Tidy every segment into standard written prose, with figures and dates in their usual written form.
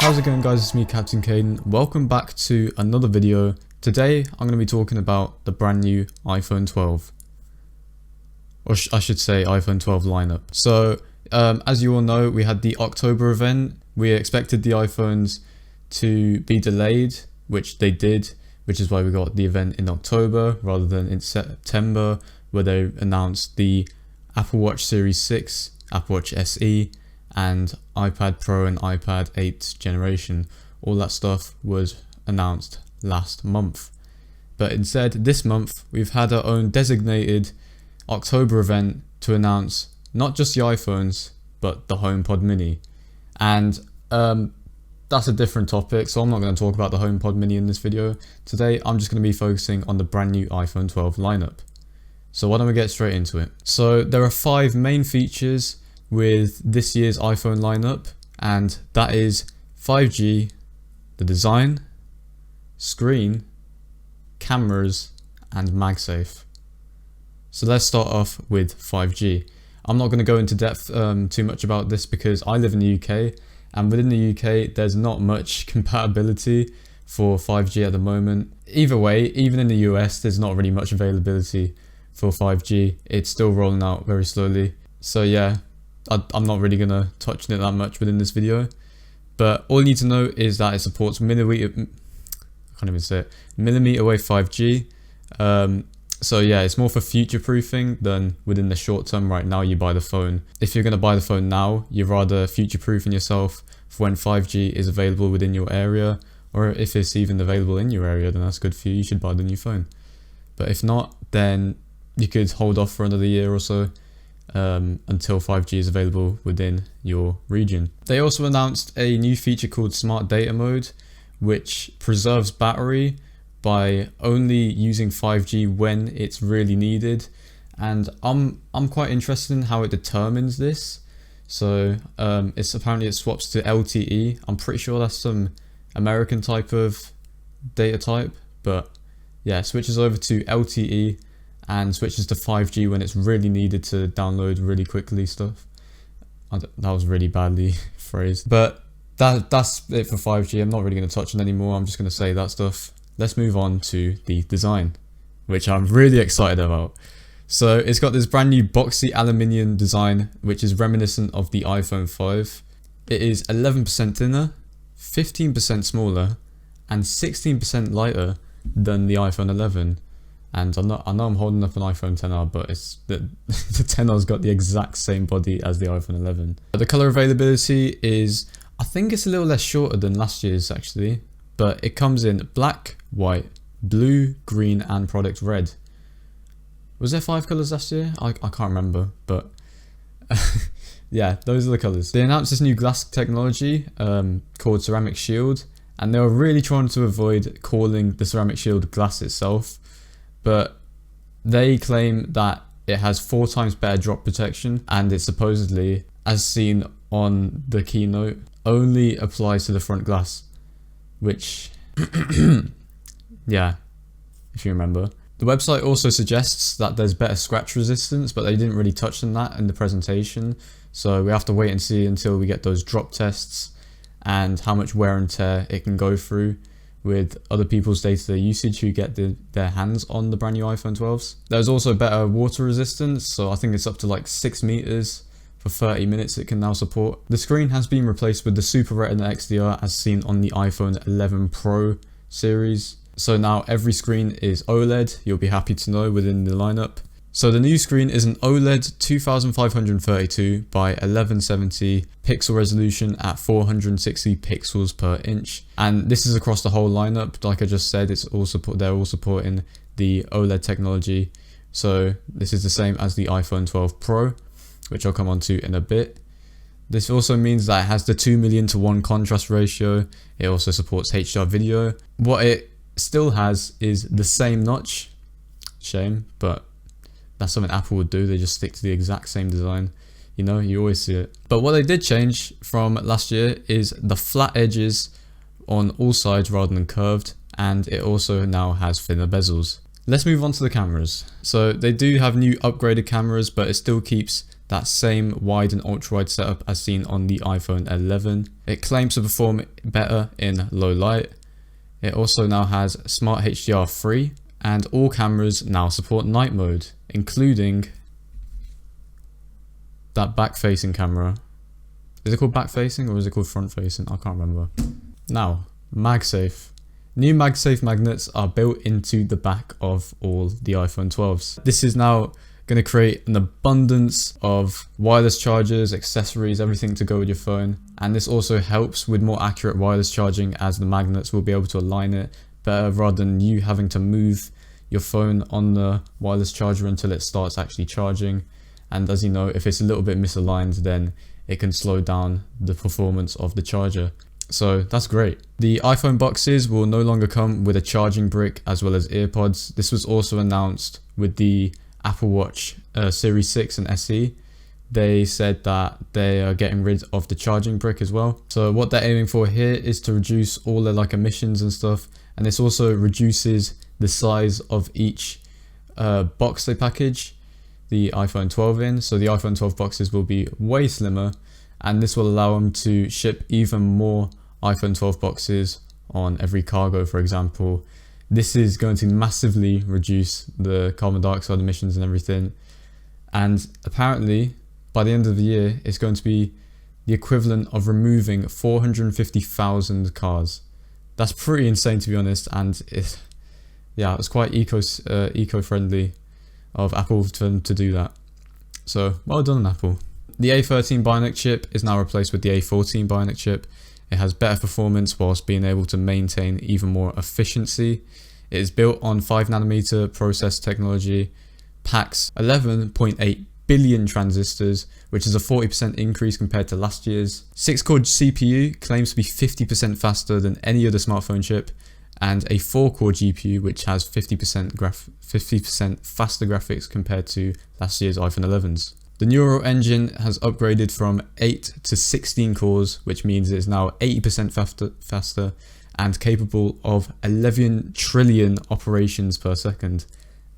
How's it going, guys? It's me, Captain Caiden. Welcome back to another video. Today I'm going to be talking about the brand new iPhone 12, or I should say iPhone 12 lineup. So as you all know, we had the October event. We expected the iPhones to be delayed, which they did, which is why we got the event in October rather than in September, where they announced the Apple Watch Series 6, Apple Watch SE, and iPad Pro and iPad 8th generation. All that stuff was announced last month. But instead, this month, we've had our own designated October event to announce not just the iPhones, but the HomePod Mini. And that's a different topic, so I'm not going to talk about the HomePod Mini in this video. Today, I'm just going to be focusing on the brand new iPhone 12 lineup. So why don't we get straight into it? So there are 5 main features with this year's iPhone lineup, and that is 5G, the design, screen, cameras, and MagSafe. So let's start off with 5G. I'm not going to go into depth too much about this because I live in the UK, and within the UK there's not much compatibility for 5G at the moment. Either way, even in the US there's not really much availability for 5G. It's still rolling out very slowly. So yeah, I'm not really going to touch on it that much within this video, but all you need to know is that it supports millimeter wave 5G. So yeah, it's more for future proofing than within the short term. Right now you buy the phone. If you're going to buy the phone now, you're rather future proofing yourself for when 5G is available within your area, or if it's even available in your area, then that's good for you. You should buy the new phone. But if not, then you could hold off for another year or so until 5G is available within your region. They also announced a new feature called Smart Data Mode, which preserves battery by only using 5G when it's really needed. And I'm quite interested in how it determines this. So it swaps to LTE. I'm pretty sure that's some American type of data type, but yeah, switches over to LTE and switches to 5G when it's really needed to download really quickly stuff. That was really badly phrased, but that's it for 5G. I'm not really going to touch on anymore. I'm just going to say that stuff. Let's move on to the design, which I'm really excited about. So it's got this brand new boxy aluminium design, which is reminiscent of the iPhone 5. It is 11% thinner, 15% smaller, and 16% lighter than the iPhone 11. And I know I'm holding up an iPhone XR, but it's the XR's got the exact same body as the iPhone 11. The color availability is, I think it's a little less shorter than last year's actually, but it comes in black, white, blue, green, and product red. Was there 5 colors last year? I can't remember, but yeah, those are the colors. They announced this new glass technology called Ceramic Shield, and they were really trying to avoid calling the Ceramic Shield glass itself. But they claim that it has 4 times better drop protection, and it supposedly, as seen on the keynote, only applies to the front glass, which yeah, if you remember. The website also suggests that there's better scratch resistance, but they didn't really touch on that in the presentation, so we have to wait and see until we get those drop tests and how much wear and tear it can go through with other people's day-to-day usage who get their hands on the brand new iPhone 12s. There's also better water resistance, so I think it's up to like 6 meters for 30 minutes it can now support. The screen has been replaced with the Super Retina XDR as seen on the iPhone 11 Pro series. So now every screen is OLED, you'll be happy to know, within the lineup. So the new screen is an OLED 2532 by 1170 pixel resolution at 460 pixels per inch, and this is across the whole lineup. Like I just said, they're all supporting the OLED technology. So this is the same as the iPhone 12 Pro, which I'll come on to in a bit. This also means that it has the 2:1 contrast ratio. It also supports HDR video. What it still has is the same notch. Shame, but that's something Apple would do. They just stick to the exact same design. You know, you always see it. But what they did change from last year is the flat edges on all sides rather than curved, and it also now has thinner bezels. Let's move on to the cameras. So they do have new upgraded cameras, but it still keeps that same wide and ultra-wide setup as seen on the iPhone 11. It claims to perform better in low light. It also now has Smart HDR3, and all cameras now support night mode, including that back-facing camera. Is it called back-facing or is it called front-facing? I can't remember. Now, MagSafe. New MagSafe magnets are built into the back of all the iPhone 12s. This is now going to create an abundance of wireless chargers, accessories, everything to go with your phone. And this also helps with more accurate wireless charging, as the magnets will be able to align it better rather than you having to move your phone on the wireless charger until it starts actually charging. And as you know, if it's a little bit misaligned, then it can slow down the performance of the charger. So that's great. The iPhone boxes will no longer come with a charging brick as well as earpods. This was also announced with the Apple Watch Series 6 and SE. They said that they are getting rid of the charging brick as well. So what they're aiming for here is to reduce all their emissions and stuff. And this also reduces the size of each box they package the iPhone 12 in. So the iPhone 12 boxes will be way slimmer, and this will allow them to ship even more iPhone 12 boxes on every cargo, for example. This is going to massively reduce the carbon dioxide emissions and everything. And apparently, by the end of the year, it's going to be the equivalent of removing 450,000 cars. That's pretty insane, to be honest. And it's quite eco-friendly of Apple for them to do that. So well done, Apple. The A13 Bionic chip is now replaced with the A14 Bionic chip. It has better performance whilst being able to maintain even more efficiency. It is built on 5nm process technology, packs 11.8 billion transistors, which is a 40% increase compared to last year's. 6-core CPU claims to be 50% faster than any other smartphone chip, and a 4-core GPU which has 50% faster graphics compared to last year's iPhone 11s. The neural engine has upgraded from 8 to 16 cores, which means it is now 80% faster and capable of 11 trillion operations per second.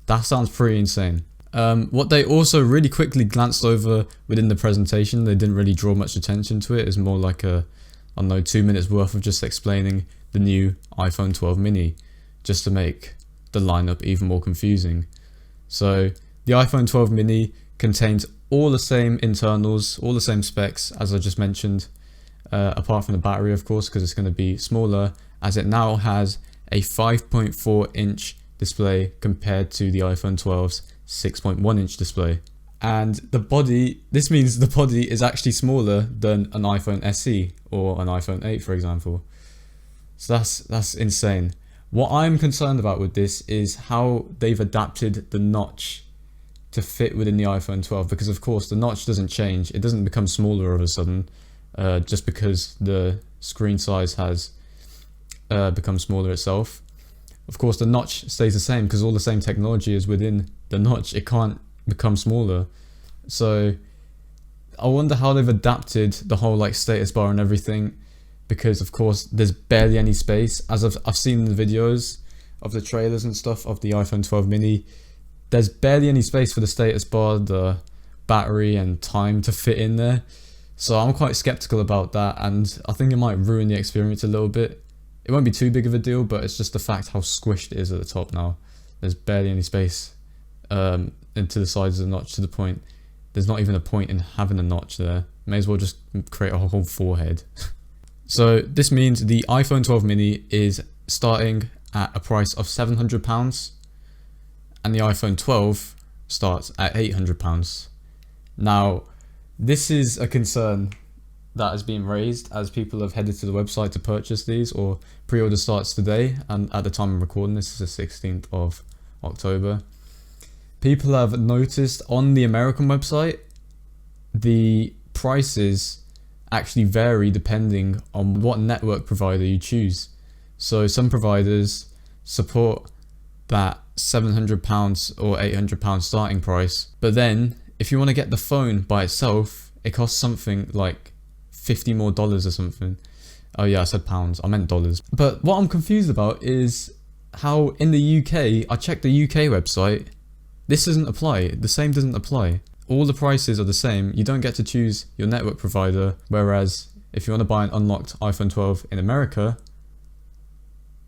That sounds pretty insane. What they also really quickly glanced over within the presentation, they didn't really draw much attention to it. It's more like 2 minutes worth of just explaining the new iPhone 12 mini, just to make the lineup even more confusing. So the iPhone 12 mini contains all the same internals, all the same specs as I just mentioned, apart from the battery, of course, because it's going to be smaller, as it now has a 5.4 inch display compared to the iPhone 12's 6.1 inch display. And this means the body is actually smaller than an iPhone SE or an iPhone 8, for example. So that's insane. What I'm concerned about with this is how they've adapted the notch to fit within the iPhone 12, because of course the notch doesn't change. It doesn't become smaller all of a sudden just because the screen size has become smaller itself. Of course the notch stays the same because all the same technology is within the notch. It can't become smaller. So I wonder how they've adapted the whole status bar and everything, because of course there's barely any space. As I've seen the videos of the trailers and stuff of the iPhone 12 mini, there's barely any space for the status bar, the battery and time to fit in there. So I'm quite skeptical about that, and I think it might ruin the experience a little bit. It won't be too big of a deal, but it's just the fact how squished it is at the top now. There's barely any space into the sides of the notch, to the point there's not even a point in having a notch there. May as well just create a whole forehead. So this means the iPhone 12 mini is starting at a price of £700, and the iPhone 12 starts at £800. Now, this is a concern that has been raised as people have headed to the website to purchase these, or pre-order starts today, and at the time I'm recording this is the 16th of October. People have noticed on the American website the prices actually vary depending on what network provider you choose. So some providers support that £700 or £800 starting price, but then if you want to get the phone by itself, it costs something like $50 more or something. Oh yeah, I said pounds, I meant dollars. But what I'm confused about is how in the UK, I checked the UK website, this doesn't apply, the same doesn't apply. all the prices are the same. You don't get to choose your network provider, whereas if you want to buy an unlocked iPhone 12 in America,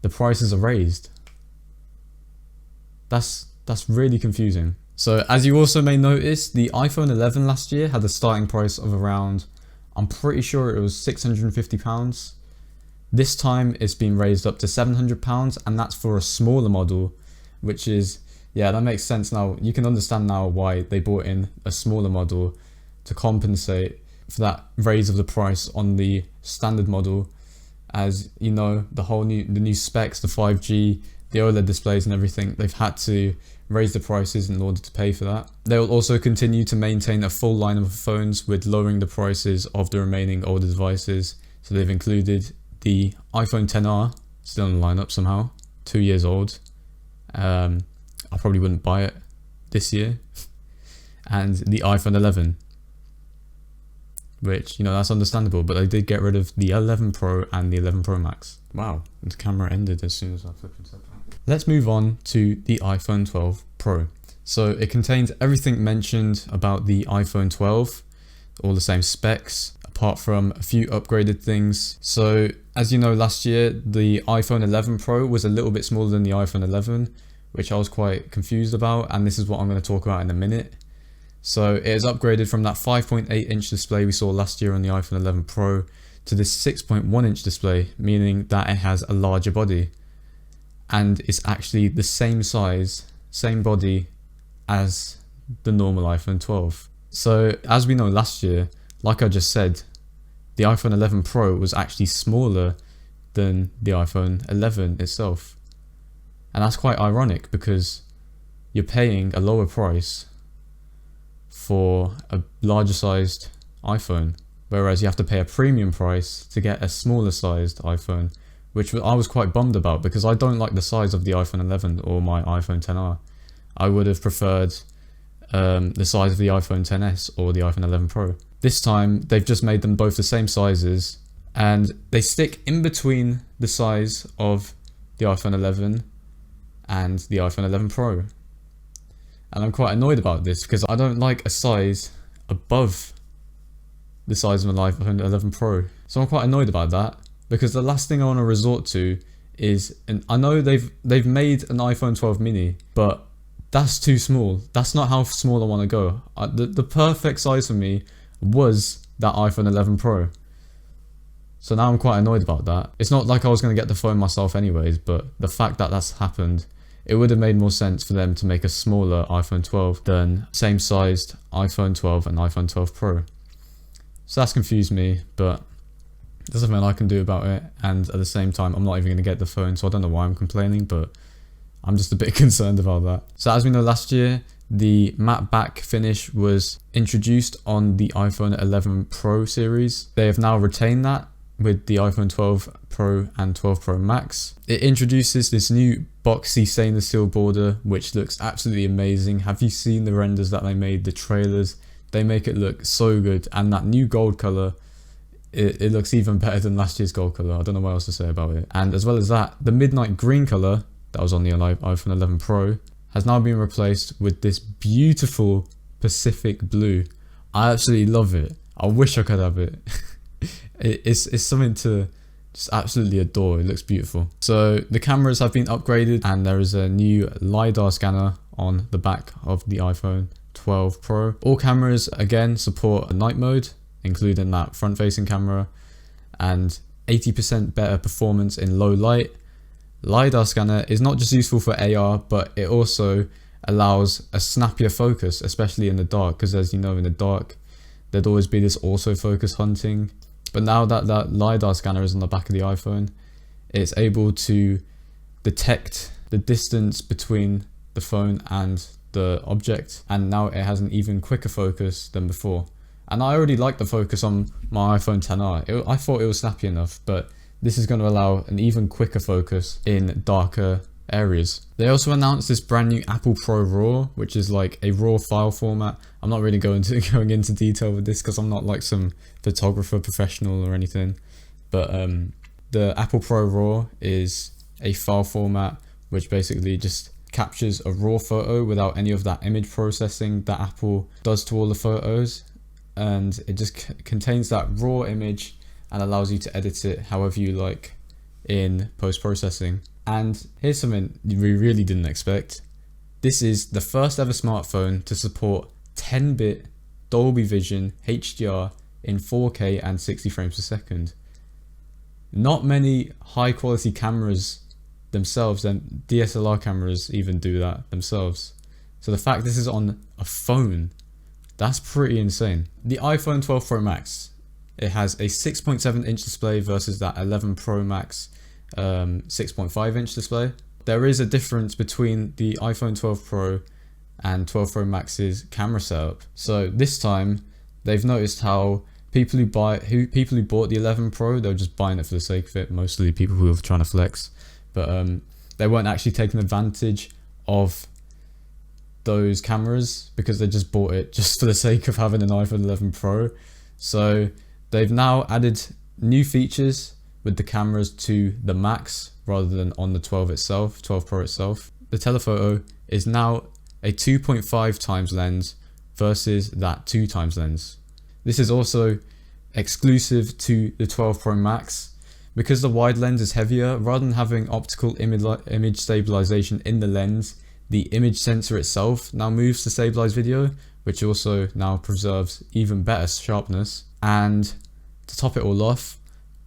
the prices are raised. That's really confusing. So as you also may notice, the iPhone 11 last year had a starting price of around, I'm pretty sure it was £650. This time it's been raised up to £700, and that's for a smaller model, which is, yeah, that makes sense now. You can understand now why they brought in a smaller model to compensate for that raise of the price on the standard model. As you know, the new specs, the 5G, the OLED displays and everything, they've had to raise the prices in order to pay for that. They will also continue to maintain a full lineup of phones with lowering the prices of the remaining older devices. So they've included the iPhone XR, still in the lineup somehow, 2 years old. I probably wouldn't buy it this year. And the iPhone 11, which, you know, that's understandable, but they did get rid of the 11 Pro and the 11 Pro Max. Wow, the camera ended as soon as I flipped into that. Let's move on to the iPhone 12 Pro. So it contains everything mentioned about the iPhone 12, all the same specs, apart from a few upgraded things. So as you know, last year, the iPhone 11 Pro was a little bit smaller than the iPhone 11, which I was quite confused about, and this is what I'm going to talk about in a minute. So it is upgraded from that 5.8-inch display we saw last year on the iPhone 11 Pro to this 6.1-inch display, meaning that it has a larger body and it's actually the same size, same body as the normal iPhone 12. So as we know, last year, like I just said, the iPhone 11 Pro was actually smaller than the iPhone 11 itself. And that's quite ironic because you're paying a lower price for a larger sized iPhone, whereas you have to pay a premium price to get a smaller sized iPhone, which I was quite bummed about because I don't like the size of the iPhone 11 or my iPhone XR. I would have preferred the size of the iPhone XS or the iPhone 11 Pro. This time they've just made them both the same sizes, and they stick in between the size of the iPhone 11 and the iPhone 11 Pro. And I'm quite annoyed about this because I don't like a size above the size of an iPhone 11 Pro. So I'm quite annoyed about that because the last thing I want to resort to is, and I know they've made an iPhone 12 mini, but that's too small. That's not how small I want to go. The perfect size for me was that iPhone 11 Pro. So now I'm quite annoyed about that. It's not like I was going to get the phone myself anyways, but the fact that that's happened, it would have made more sense for them to make a smaller iPhone 12 than same sized iPhone 12 and iPhone 12 Pro. So that's confused me, but there's nothing I can do about it. And at the same time, I'm not even going to get the phone, so I don't know why I'm complaining, but I'm just a bit concerned about that. So as we know, last year, the matte back finish was introduced on the iPhone 11 Pro series. They have now retained that with the iPhone 12 Pro and 12 Pro Max. It introduces this new boxy stainless steel border, which looks absolutely amazing. Have you seen the renders that they made, the trailers? They make it look so good, and that new gold color, it looks even better than last year's gold color. I don't know what else to say about it. And as well as that, the midnight green color that was on the iPhone 11 Pro has now been replaced with this beautiful Pacific blue. I absolutely love it. I wish I could have it. It's something to just absolutely adore. It looks beautiful. So the cameras have been upgraded, and there is a new LiDAR scanner on the back of the iPhone 12 Pro. All cameras again support a night mode, including that front facing camera, and 80% better performance in low light. LiDAR scanner is not just useful for AR, but it also allows a snappier focus, especially in the dark, because as you know, in the dark there'd always be this autofocus hunting. But now that that LiDAR scanner is on the back of the iPhone, it's able to detect the distance between the phone and the object, and now it has an even quicker focus than before. And I already like the focus on my iPhone XR. I thought it was snappy enough, but this is going to allow an even quicker focus in darker areas. They also announced this brand new Apple Pro RAW, which is like a RAW file format. I'm not really going into detail with this because I'm not like some photographer professional or anything, but the Apple Pro RAW is a file format which basically just captures a raw photo without any of that image processing that Apple does to all the photos, and it just contains that raw image and allows you to edit it however you like in post-processing. And here's something we really didn't expect. This is the first ever smartphone to support 10-bit Dolby Vision HDR in 4K and 60 frames per second. Not many high quality cameras themselves, and DSLR cameras even do that themselves. So the fact this is on a phone, that's pretty insane. The iPhone 12 Pro Max, it has a 6.7 inch display versus that 11 Pro Max 6.5 inch display. There is a difference between the iPhone 12 Pro and 12 Pro Max's camera setup. So this time they've noticed how people who bought the 11 Pro, they were just buying it for the sake of it, mostly people who were trying to flex, but they weren't actually taking advantage of those cameras because they just bought it just for the sake of having an iPhone 11 Pro. So they've now added new features with the cameras to the Max rather than on the 12 Pro itself. The telephoto is now a 2.5 times lens versus that 2 times lens. This is also exclusive to the 12 Pro Max. Because the wide lens is heavier, rather than having optical image stabilization in the lens, the image sensor itself now moves to stabilize video, which also now preserves even better sharpness. And to top it all off,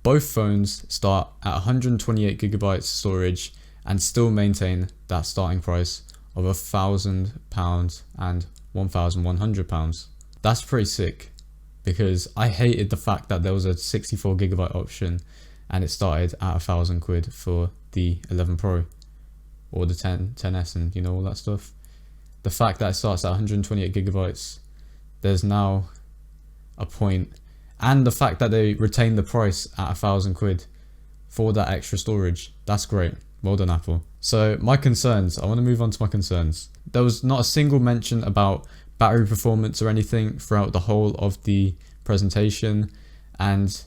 both phones start at 128 gigabytes storage and still maintain that starting price of £1,000 and £1,100. That's pretty sick, because I hated the fact that there was a 64 gigabyte option and it started at £1,000 for the 11 Pro or the 10s and all that stuff. The fact that it starts at 128 gigabytes, there's now a point, and the fact that they retain the price at £1,000 for that extra storage, that's great. Well done, Apple. So my concerns, I want to move on to my concerns. There was not a single mention about battery performance or anything throughout the whole of the presentation, and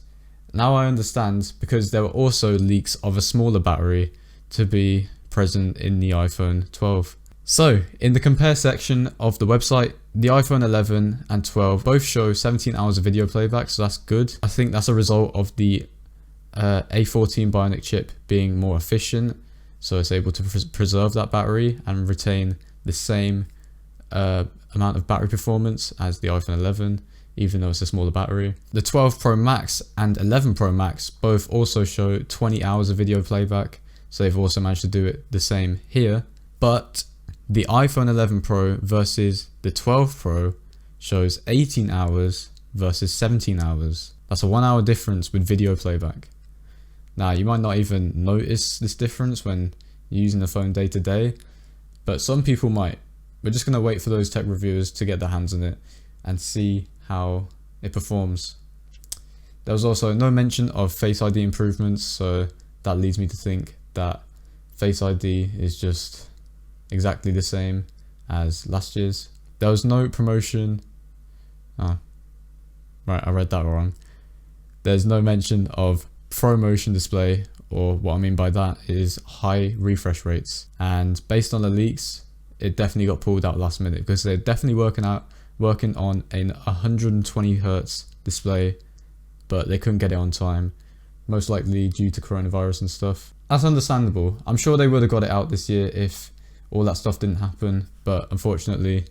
now I understand, because there were also leaks of a smaller battery to be present in the iPhone 12. So in the compare section of the website, the iPhone 11 and 12 both show 17 hours of video playback, so that's good. I think that's a result of the A14 Bionic chip being more efficient, so it's able to preserve that battery and retain the same amount of battery performance as the iPhone 11, even though it's a smaller battery. The 12 Pro Max and 11 Pro Max both also show 20 hours of video playback, so they've also managed to do it the same here. But the iPhone 11 Pro versus the 12 Pro shows 18 hours versus 17 hours. That's a 1 hour difference with video playback. Now, you might not even notice this difference when you're using the phone day to day, but some people might. We're just going to wait for those tech reviewers to get their hands on it and see how it performs. There was also no mention of Face ID improvements, so that leads me to think that Face ID is just exactly the same as last year's. There was no promotion. Oh, right, I read that wrong. There's no mention of ProMotion display, or what I mean by that is high refresh rates. And based on the leaks, it definitely got pulled out last minute, because they're definitely working on an 120 hertz display, but they couldn't get it on time, most likely due to coronavirus and stuff. That's understandable. I'm sure they would have got it out this year if all that stuff didn't happen, but unfortunately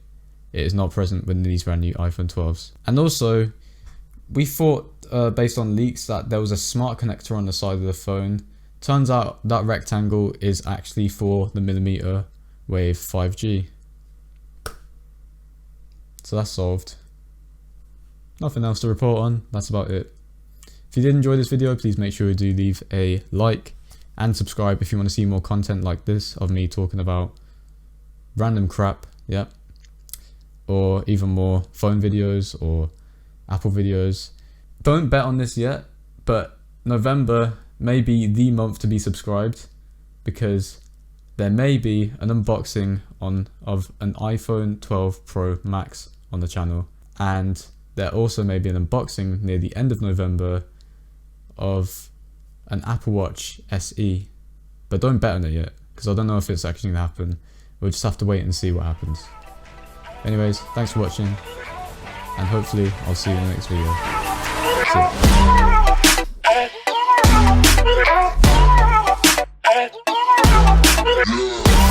it is not present within these brand new iPhone 12s. And also, we thought based on leaks that there was a smart connector on the side of the phone. Turns out that rectangle is actually for the millimeter wave 5G. So that's solved. Nothing else to report on, that's about it. If you did enjoy this video, please make sure you do leave a like and subscribe if you want to see more content like this of me talking about random crap, yep, or even more phone videos or Apple videos. Don't bet on this yet, but November may be the month to be subscribed, because there may be an unboxing of an iPhone 12 Pro Max on the channel, and there also may be an unboxing near the end of November of an Apple Watch SE, but don't bet on it yet, because I don't know if it's actually going to happen. we'll just have to wait and see what happens. Anyways, thanks for watching, and hopefully I'll see you in the next video. See ya.